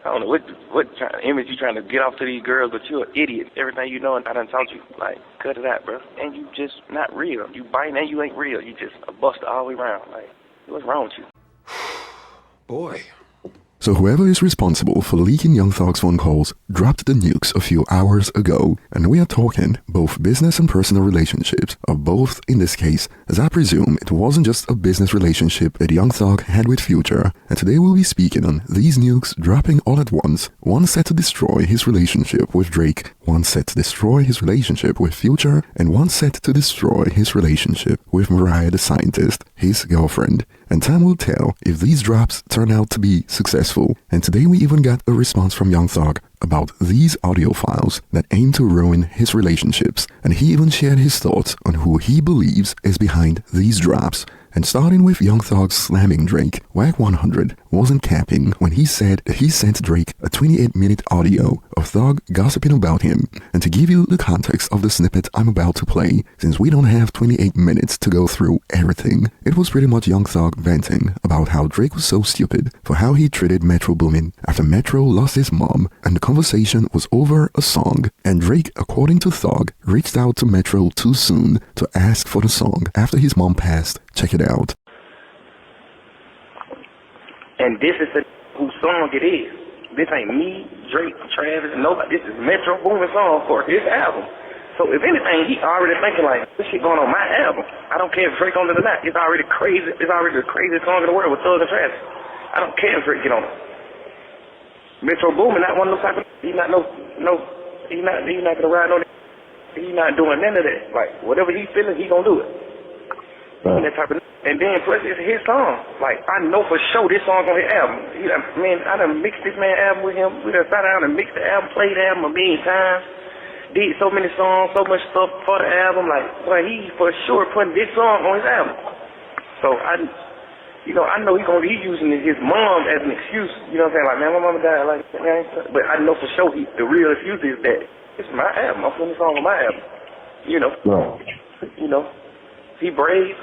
I don't know what image you trying to get off to these girls, but you're an idiot. Everything you know and I done taught you, like, cut it out, bro. And you just not real. You biting and you ain't real. You just a buster all the way around. Like, what's wrong with you? Boy. So whoever is responsible for leaking Young Thug's phone calls dropped the nukes a few hours ago, and we are talking both business and personal relationships, or both in this case, as I presume it wasn't just a business relationship that Young Thug had with Future, and today we'll be speaking on these nukes dropping all at once, one set to destroy his relationship with Drake, one set to destroy his relationship with Future, and one set to destroy his relationship with Mariah the Scientist, his girlfriend. And time will tell if these drops turn out to be successful. And today we even got a response from Young Thug about these audio files that aim to ruin his relationships. And he even shared his thoughts on who he believes is behind these drops. And starting with Young Thug slamming Drake, Wack 100 wasn't capping when he said that he sent Drake a 28-minute audio of Thug gossiping about him. And to give you the context of the snippet I'm about to play, since we don't have 28 minutes to go through everything, it was pretty much Young Thug venting about how Drake was so stupid for how he treated Metro Boomin after Metro lost his mom, and the conversation was over a song, and Drake, according to Thug, reached out to Metro too soon to ask for the song after his mom passed. Check it out. And this is whose song it is. This ain't me, Drake, Travis, nobody. This is Metro Boomin song for his album. So if anything, he already thinking like, this shit going on my album. I don't care if Drake on it or not. It's already crazy. It's already the craziest song in the world with Thug and Travis. I don't care if Drake get on it. Metro Boomin not one of those type of. He's not He's not gonna ride on it. He's not doing none of that. Like whatever he's feeling, he gonna do it. Right. That type of, and then plus it's his song. Like I know for sure this song on his album. I done mixed this man album with him. We done sat down and mixed the album, played the album a million times. Did so many songs, so much stuff for the album. Like, boy, he for sure putting this song on his album. So I know he's using his mom as an excuse. You know what I'm saying? Like, man, my mama died. Like, man, but I know for sure the real excuse is that it's my album. I'm putting this song on my album. You know. Right. You know, he brave.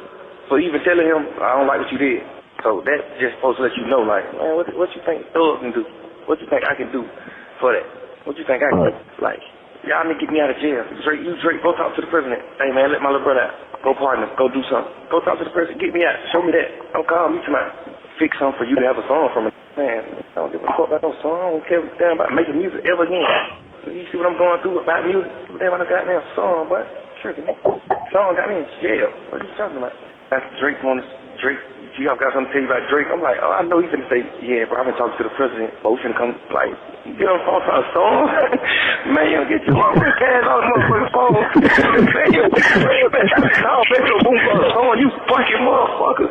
So even telling him, I don't like what you did. So that's just supposed to let you know, like, man, what you think Thug can do? What you think I can do for that? What you think I can do? Like, y'all need to get me out of jail. Drake, go talk to the president. Hey, man, let my little brother out. Go partner. Go do something. Go talk to the president. Get me out. Show me that. Don't call me tonight. Fix something for you to have a song from it. Man, I don't give a fuck about no song. I don't care damn about making music ever again. You see what I'm going through about music? Damn, I got damn song, but tripping. Song got me in jail. What are you talking about? That's Drake y'all got something to tell you about Drake. I'm like, oh, I know he's gonna say, yeah, bro, I've been talking to the president. But we finna come, like, get on the phone for a song. Man, you don't get your motherfucking cash off the motherfucking phone. Man, you been trying to call Metro Boom for a song, you fucking motherfucker.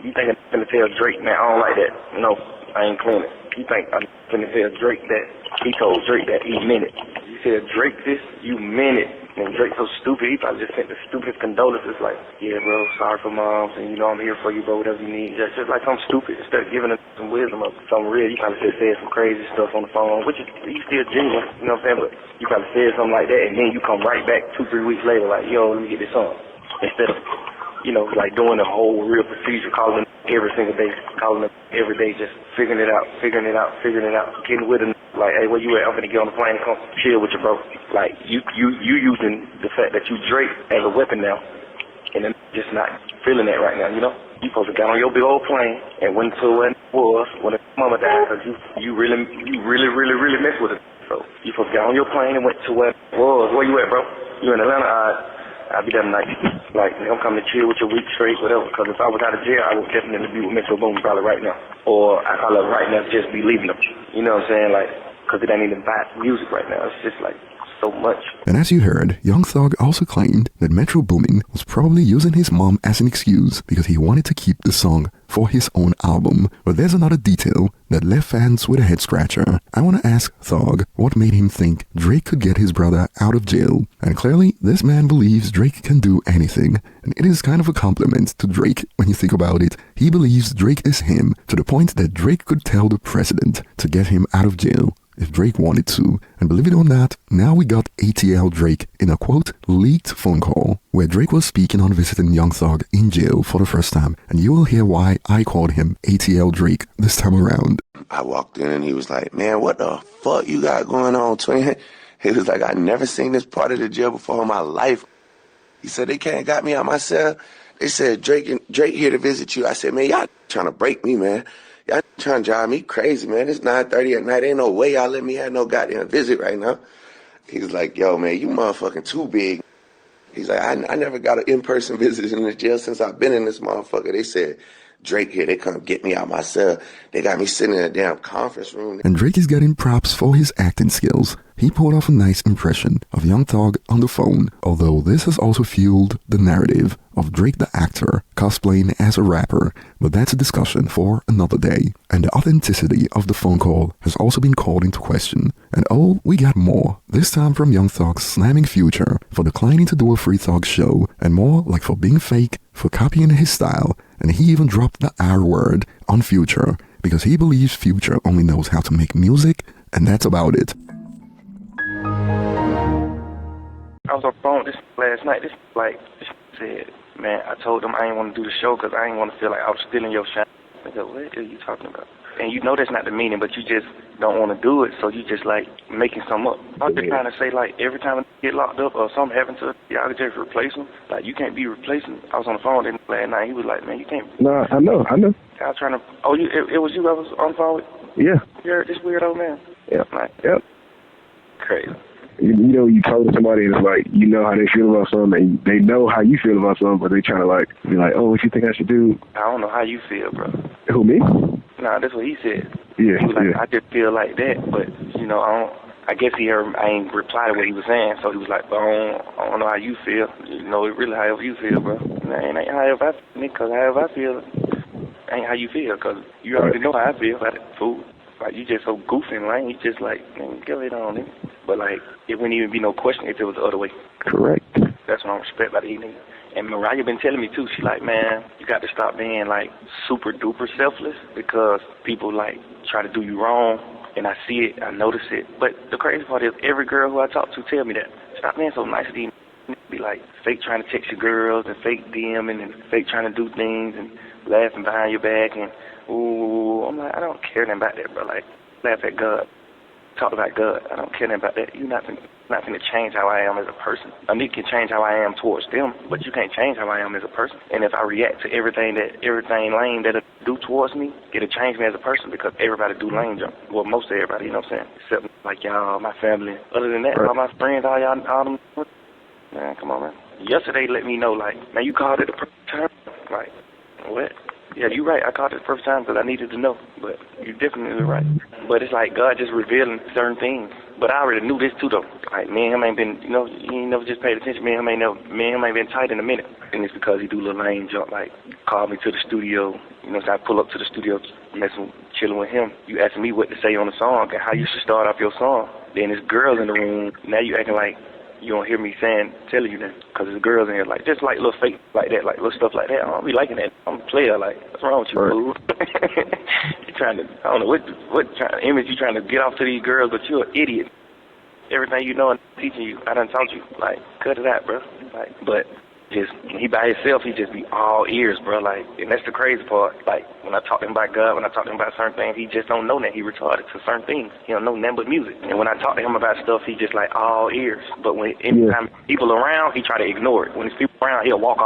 You think I'm finna tell Drake, man, I don't like that. No, I ain't clean it. You think I'm finna tell Drake that he told Drake that he meant it. You said Drake this, you meant it. And Drake so stupid, he probably just sent the stupidest condolences like, yeah, bro, sorry for moms, and you know I'm here for you, bro, whatever you need. Just like something stupid. Instead of giving him some wisdom or something real, you probably just said some crazy stuff on the phone, which is, he's still genuine, you know what I'm saying? But you probably said something like that, and then you come right back 2-3 weeks later like, yo, let me get this song. Instead of, you know, like doing the whole real procedure, calling them every single day, calling them every day, just figuring it out, getting with them. Like, hey, where you at? I'm gonna get on the plane and come chill with you, bro. Like, you using the fact that you Drake as a weapon now, and then just not feeling that right now, you know? You supposed to get on your big old plane and went to where it was when the mama died, because you really messed with it. So you supposed to get on your plane and went to where it was. Where you at, bro? You in Atlanta? I'll be there tonight. Like, I'm coming to chill with you a week straight, whatever. Because if I was out of jail, I would definitely be with Metro Boomin probably right now. Or I probably right now just be leaving them. You know what I'm saying? Like, because it ain't even about music right now. It's just like so much. And as you heard, Young Thug also claimed that Metro Boomin was probably using his mom as an excuse because he wanted to keep the song for his own album. But there's another detail that left fans with a head scratcher. I want to ask Thug what made him think Drake could get his brother out of jail. And clearly, this man believes Drake can do anything. And it is kind of a compliment to Drake when you think about it. He believes Drake is him to the point that Drake could tell the president to get him out of jail. if Drake wanted to. And believe it or not, now we got ATL Drake in a quote leaked phone call where Drake was speaking on visiting Young Thug in jail for the first time, and you will hear why I called him ATL Drake this time around. I walked in and he was like, man, what the fuck you got going on, twin? He was like, I never seen this part of the jail before in my life. He said, they can't got me out my cell. They said, Drake here to visit you. I said, man, y'all trying to break me, man. Y'all trying to drive me crazy, man. It's 9:30 at night. Ain't no way y'all let me have no goddamn visit right now. He was like, yo, man, you motherfucking too big. He's like, I never got an in-person visit in the jail since I've been in this motherfucker. They said, Drake here, they come get me out my cell. They got me sitting in a damn conference room. And Drake is getting props for his acting skills. He pulled off a nice impression of Young Thug on the phone, although this has also fueled the narrative of Drake the actor cosplaying as a rapper, but that's a discussion for another day. And the authenticity of the phone call has also been called into question. And oh, we got more, this time from Young Thug's slamming Future for declining to do a Free Thug show, and more like for being fake, for copying his style, and he even dropped the R word on Future because he believes Future only knows how to make music, and that's about it. I was on the phone this last night. This said, man, I told them I ain't want to do the show because I ain't want to feel like I was stealing your shine. I said, what are you talking about? And you know that's not the meaning, but you just don't want to do it, so you just like making something up. I was just trying to say, like, every time I get locked up or something happened to y'all could just replace them. Like, you can't be replacing. I was on the phone with him last night. He was like, man, you can't. No, I know. I was trying to. Oh, it was you I was on the phone with? Yeah. You heard this weird old man? Yeah. Like, yep. Crazy. You know, you told somebody, and it's like, you know how they feel about something, and they know how you feel about something, but they trying to, like, be like, oh, what you think I should do? I don't know how you feel, bro. Who, me? Nah, that's what he said. Yeah, he was like, yeah. I just feel like that, but, you know, I guess I ain't replied to what he was saying, so he was like, but I don't know how you feel. You know, it really however you feel, bro. It ain't however I feel, because however I feel ain't how you feel, because you already know how I feel about it, fool. Like, you just so goofy and lame. You just like, man, get it on, nigga. But, like, it wouldn't even be no question if it was the other way. Correct. That's what I respect about these niggas. And Mariah been telling me, too, she like, man, you got to stop being, like, super-duper selfless because people, like, try to do you wrong. And I see it. I notice it. But the crazy part is every girl who I talk to tell me that. Stop being so nice to these niggas. Be, like, fake trying to text your girls and fake DMing and fake trying to do things and laughing behind your back and ooh, I'm like, I don't care nothing about that, bro. Like, laugh at God, talk about God. I don't care nothing about that. You're not gonna change how I am as a person. A nigga can change how I am towards them, but you can't change how I am as a person. And if I react to everything lame that it do towards me, it'll change me as a person because everybody do lame jump. Well, most of everybody, you know what I'm saying? Except like y'all, my family. Other than that, all my friends, all y'all, all them. Man, come on, man. Yesterday let me know, like, man, you called it the perfect time. Like, what? Yeah, you're right. I called it the first time because I needed to know. But you're definitely right. But it's like God just revealing certain things. But I already knew this too, though. Like, me and him ain't been, you know, he ain't never just paid attention. Me and him ain't been tight in a minute. And it's because he do little lame jump, like, call me to the studio. You know, so I pull up to the studio, chilling with him. You asking me what to say on the song and how you should start off your song. Then there's girls in the room. Now you acting like you don't hear me telling you that, because there's girls in here, like, just like little fake like that, like little stuff like that. I don't be liking that. I'm a player, like, what's wrong with you, fool? You trying to, I don't know what image you trying to get off to these girls, but you're an idiot. Everything you know and teaching you, I done taught you. Like, cut it out, bro. Like, but just, when he by himself, he just be all ears, bro. Like, and that's the crazy part. Like, when I talk to him about God, when I talk to him about certain things, he just don't know that he retarded to certain things. He don't know nothing but music. And when I talk to him about stuff, he just like all ears. But when anytime people around, he try to ignore it. When there's people around, he'll walk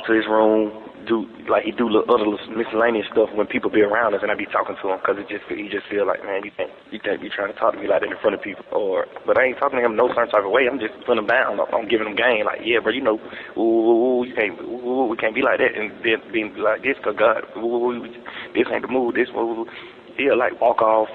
to his room, he do other miscellaneous stuff when people be around us, and I be talking to him because he just feel like, man, you can't be trying to talk to me like that in front of people. But I ain't talking to him no certain type of way. I'm just putting him down. I'm giving him game. Like, yeah, bro, you know, we can't be like that and then being like this because God, this ain't the move. This, he'll like walk off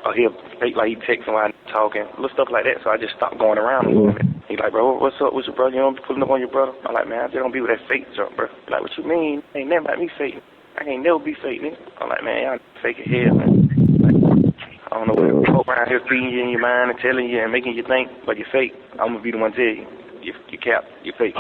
or he'll fake like he text somebody talking, little stuff like that. So I just stopped going around him a little bit. He like, bro, what's up with your brother? You don't be pulling up on your brother? I'm like, man, I just don't be with that fake junk, bro. Like, what you mean? Ain't never about me fake. I ain't never be fake, nigga. I'm like, man, y'all fake as hell, man. Like, I don't know what folk around here feeding you in your mind and telling you and making you think, but you're fake. I'm gonna be the one to tell you. You cap, you're fake.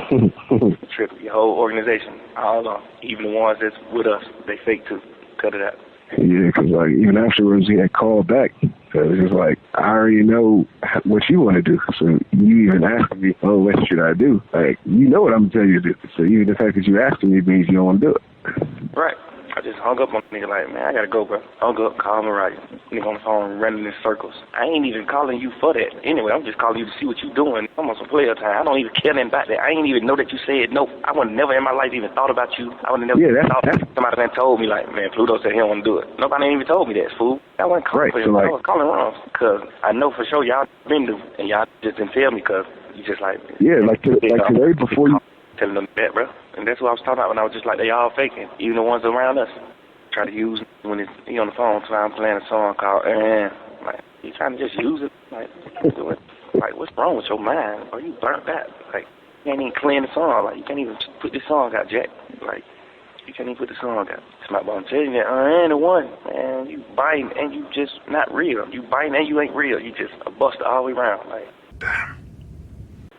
Trip, your whole organization, all of them, even the ones that's with us, they fake too. Cut it out. Yeah, because like even afterwards he had called back. So it was just like, I already know what you want to do. So you even asking me, oh, what should I do? Like, you know what I'm telling you to do. So even the fact that you asking me means you don't want to do it. Right. I just hung up on the nigga like, man, I gotta go, bro. Hung up, call Mariah. Nigga on the phone running in circles. I ain't even calling you for that. Anyway, I'm just calling you to see what you doing. I'm on some player time. I don't even care nothing about that. I ain't even know that you said no. I would never in my life even thought about you. I would never thought somebody done told me like, man, Pluto said he don't want to do it. Nobody ain't even told me that, fool. I wasn't calling for him. I was calling wrong. Because I know for sure y'all been to, and y'all just didn't tell me because you just like... Yeah, like today before you... Telling them that, bro. And that's what I was talking about when I was just like, they all faking. Even the ones around us. Try to use when he on the phone, so I'm playing a song called like, you trying to just use it? Like, what's wrong with your mind? Are you burnt out? Like, you can't even clean the song. Like, you can't even put this song out, Jack. Like, you can't even put the song out. It's my I'm telling you that I ain't the one, man. You biting and you just not real. You biting and you ain't real. You just a buster all the way around. Like, damn.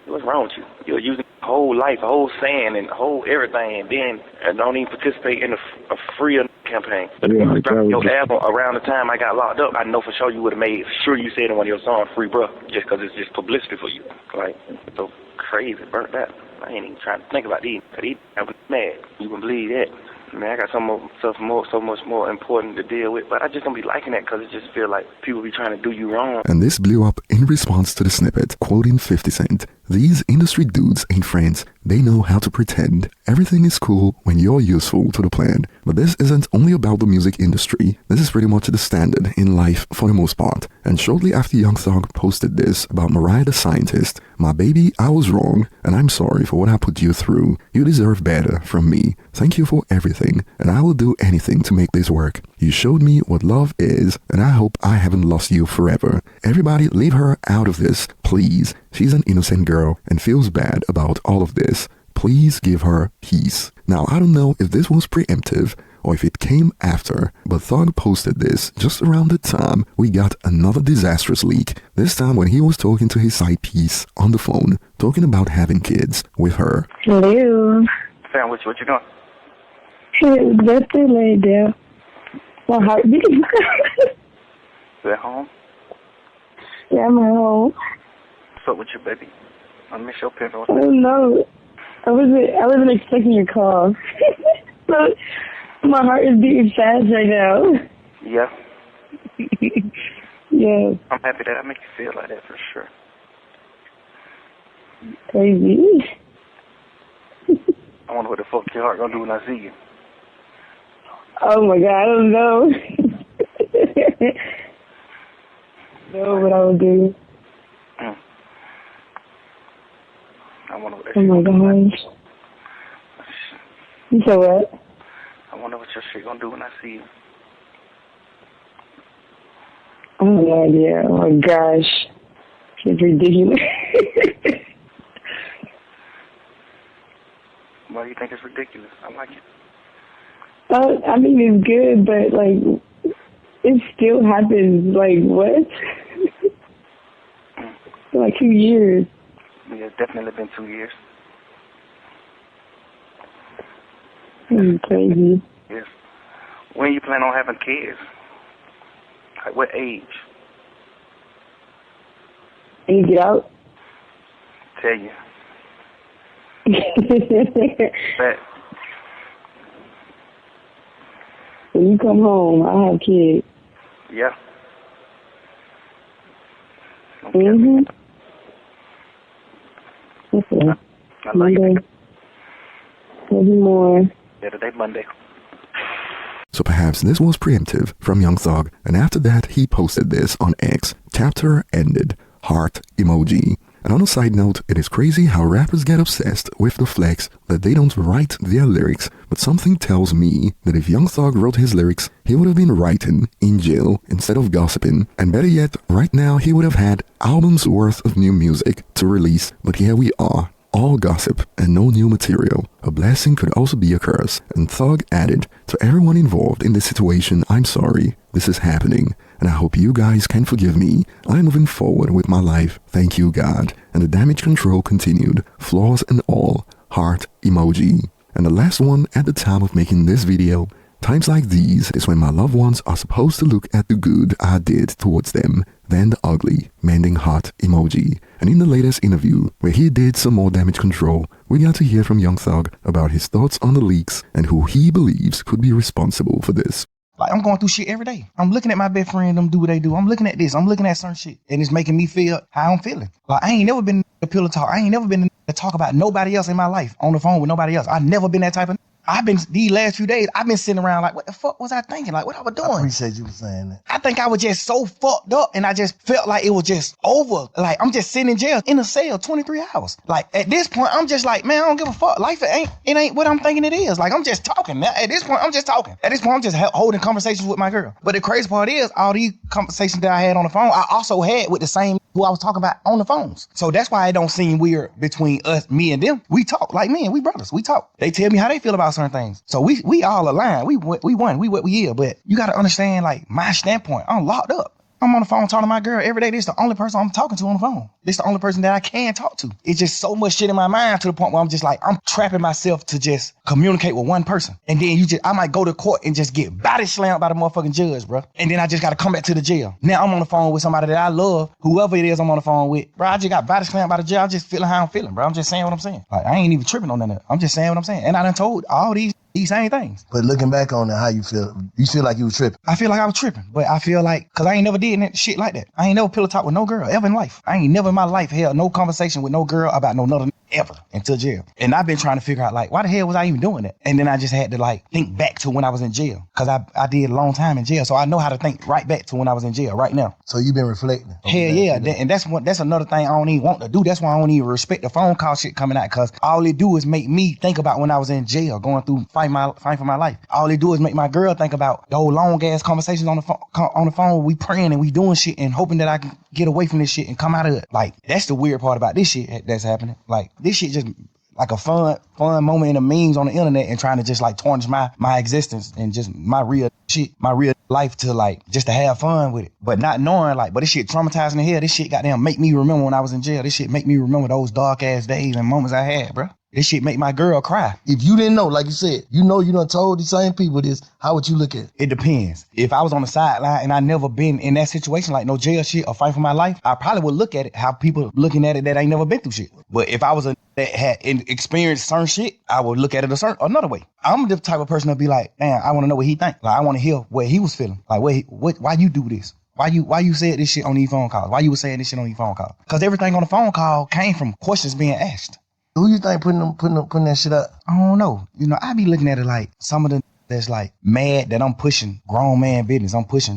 What's wrong with you? You're using whole life, whole saying, and whole everything, and then don't even participate in a free campaign. But if you dropped your album around the time I got locked up, I know for sure you would have made sure you said in one of your songs, "Free Bruh," just because it's just publicity for you. Like, it's so crazy, burnt out. I ain't even trying to think about these. Cause these, I was mad. You wouldn't believe that. Man, I got so much more important to deal with, but I just don't be liking that because it just feel like people be trying to do you wrong. And this blew up in response to the snippet, quoting 50 Cent. These industry dudes ain't friends. They know how to pretend. Everything is cool when you're useful to the plan. But this isn't only about the music industry. This is pretty much the standard in life for the most part. And shortly after Young Thug posted this about Mariah the Scientist, "My baby, I was wrong, and I'm sorry for what I put you through. You deserve better from me. Thank you for everything, and I will do anything to make this work. You showed me what love is, and I hope I haven't lost you forever. Everybody leave her out of this, please. She's an innocent girl and feels bad about all of this. Please give her peace." Now, I don't know if this was preemptive or if it came after, but Thug posted this just around the time we got another disastrous leak, this time when he was talking to his side piece on the phone, talking about having kids with her. Hello. Sam, what you doing? Hey, that's too late, there. My heart beating. You at home? Yeah, I'm at home. What's up with you, baby? I miss your pen. I don't know. I wasn't expecting your call. So, my heart is beating fast right now. Yeah. Yeah. I'm happy that I make you feel like that for sure. Crazy. I wonder what the fuck your heart gonna do when I see you. Oh my God, I don't know. Know what I would do. I wonder what that Oh my gosh. You said what? I wonder what your shit gonna do when I see you. I have no idea. Oh my gosh. It's ridiculous. Why do you think it's ridiculous? I like it. I mean, it's good, but, like, it still happens. Like, what? For like 2 years. Yeah, it's definitely been 2 years. Crazy. Yes. When you plan on having kids? Like, what age? And you get out? Tell you. But when you come home, I have kids. yeah. Mm-hmm. Okay. I like Monday. Maybe more. Yeah, today Monday. So perhaps this was preemptive from Young Thug, and after that he posted this on X. Chapter ended. Heart emoji. And on a side note, it is crazy how rappers get obsessed with the flex that they don't write their lyrics, but something tells me that if Young Thug wrote his lyrics, he would have been writing in jail instead of gossiping, and better yet, right now he would have had albums worth of new music to release, but here we are. All gossip and no new material. A blessing could also be a curse. And Thug added, "To everyone involved in this situation, I'm sorry. This is happening. And I hope you guys can forgive me. I'm moving forward with my life. Thank you, God." And the damage control continued. Flaws and all. Heart emoji. And the last one at the time of making this video, Times like these is when my loved ones are supposed to look at the good I did towards them, then the ugly, mending heart emoji. And in the latest interview, where he did some more damage control, we got to hear from Young Thug about his thoughts on the leaks and who he believes could be responsible for this. Like, I'm going through shit every day. I'm looking at my best friend, them do what they do. I'm looking at this. I'm looking at certain shit. And it's making me feel how I'm feeling. Like, I ain't never been a pillow talk. I ain't never been to talk about nobody else in my life on the phone with nobody else. I've never been that type of. I've been, these last few days, I've been sitting around like, what the fuck was I thinking? Like, what I was doing? I appreciate you saying that. I think I was just so fucked up and I just felt like it was just over. Like, I'm just sitting in jail, in a cell, 23 hours. Like, at this point, I'm just like, man, I don't give a fuck. Life, it ain't what I'm thinking it is. Like, I'm just talking. At this point, I'm just talking. At this point, I'm just holding conversations with my girl. But the crazy part is, all these conversations that I had on the phone, I also had with the same who I was talking about on the phones. So that's why it don't seem weird between us, me and them. We talk like men, we brothers, we talk. They tell me how they feel about certain things. So we all aligned. We won, we what we is. But you gotta understand, like, my standpoint, I'm locked up. I'm on the phone talking to my girl every day. This is the only person I'm talking to on the phone. This is the only person that I can talk to. It's just so much shit in my mind to the point where I'm just like, I'm trapping myself to just communicate with one person. And then I might go to court and just get body slammed by the motherfucking judge, bro. And then I just got to come back to the jail. Now I'm on the phone with somebody that I love, whoever it is I'm on the phone with. Bro, I just got body slammed by the jail. I'm just feeling how I'm feeling, bro. I'm just saying what I'm saying. Like, I ain't even tripping on that. I'm just saying what I'm saying. And I done told all these same things. But looking back on it, how you feel? You feel like you was tripping? I feel like I was tripping, but I feel like, cause I ain't never did that shit like that. I ain't never pillow talk with no girl ever in life. I ain't never in my life held no conversation with no girl about no another ever until jail. And I've been trying to figure out, like, why the hell was I even doing that? And then I just had to, like, think back to when I was in jail, cause I did a long time in jail, so I know how to think right back to when I was in jail right now. So you've been reflecting? Hell yeah, and that's another thing I don't even want to do. That's why I don't even respect the phone call shit coming out, cause all it do is make me think about when I was in jail, going through fighting for my life. All it do is make my girl think about those long ass conversations on the phone. We praying and we doing shit and hoping that I can get away from this shit and come out of it. Like, that's the weird part about this shit that's happening. Like, this shit just like a fun moment in the memes on the internet and trying to just like tarnish my existence and just my real shit, my real life, to like just to have fun with it. But not knowing, like, but this shit traumatizing the hell. This shit goddamn make me remember when I was in jail. This shit make me remember those dark ass days and moments I had, bro. This shit make my girl cry. If you didn't know, like you said, you done told these same people this, how would you look at it? It depends. If I was on the sideline and I never been in that situation, like no jail shit or fight for my life, I probably would look at it how people looking at it that ain't never been through shit. But if I was that had experienced certain shit, I would look at it another way. I'm the type of person to be like, damn, I want to know what he think. Like, I want to hear what he was feeling. Like, why you do this? Why you said this shit on these phone calls? Why you was saying this shit on these phone calls? Because everything on the phone call came from questions being asked. Who you think putting that shit up? I don't know. I be looking at it like some of the that's like mad that I'm pushing grown man business.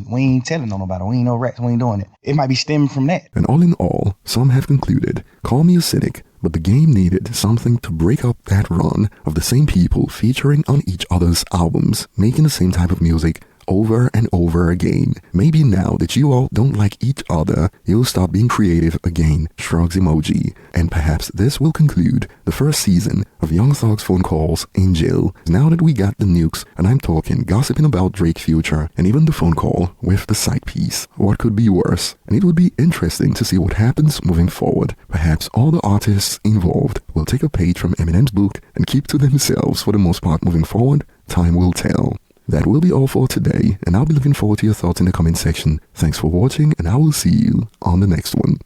We ain't telling on nobody. We ain't no rats. We ain't doing it. It might be stemming from that. And all in all, some have concluded, call me a cynic, but the game needed something to break up that run of the same people featuring on each other's albums, making the same type of music over and over again. Maybe now that you all don't like each other, you'll start being creative again. Shrugs emoji. And perhaps this will conclude the first season of Young Thug's phone calls in jail. Now that we got the nukes, and I'm talking gossiping about Drake's future, and even the phone call with the side piece, what could be worse? And it would be interesting to see what happens moving forward. Perhaps all the artists involved will take a page from Eminem's book and keep to themselves for the most part moving forward. Time will tell. That will be all for today, and I'll be looking forward to your thoughts in the comment section. Thanks for watching, and I will see you on the next one.